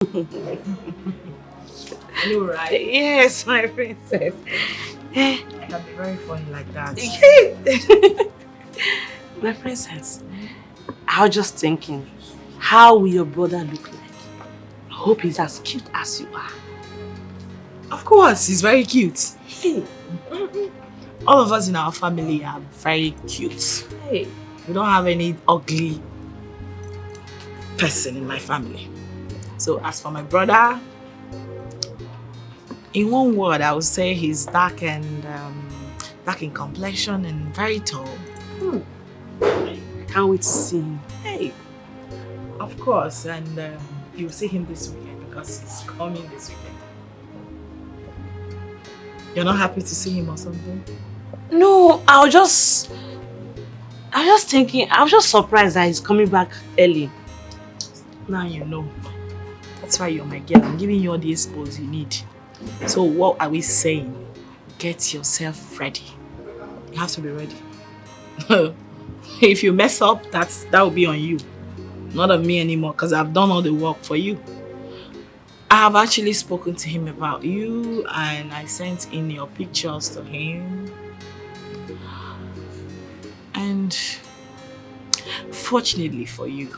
You right? Yes, my princess. It can be very funny like that. My princess, I was just thinking, how will your brother look like? I hope he's as cute as you are. Of course, he's very cute. Hey. All of us in our family are very cute. Hey. We don't have any ugly person in my family. So as for my brother, in one word, I would say he's dark and dark in complexion and very tall. I can't wait to see him. Hey, of course, and you'll see him this weekend because he's coming this weekend. You're not happy to see him or something? No, I was just thinking, I was just surprised that he's coming back early. Now you know. That's why you're my girl. I'm giving you all the expos you need. So what are we saying? Get yourself ready. You have to be ready. If you mess up, that will be on you. Not on me anymore, because I've done all the work for you. I have actually spoken to him about you and I sent in your pictures to him. And fortunately for you,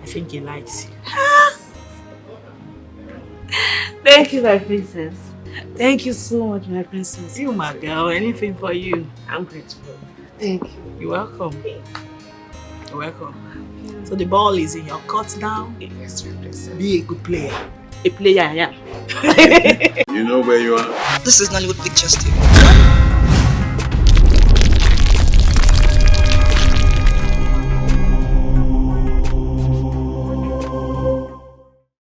I think he likes you. Thank you, my princess. Thank you so much, my princess. You, my girl, anything for you. I'm grateful. Thank you. You're welcome. You're welcome. So the ball is in your court now. Yes, my princess. Be a good player. A player, yeah. You know where you are? This is Nollywood Pictures TV.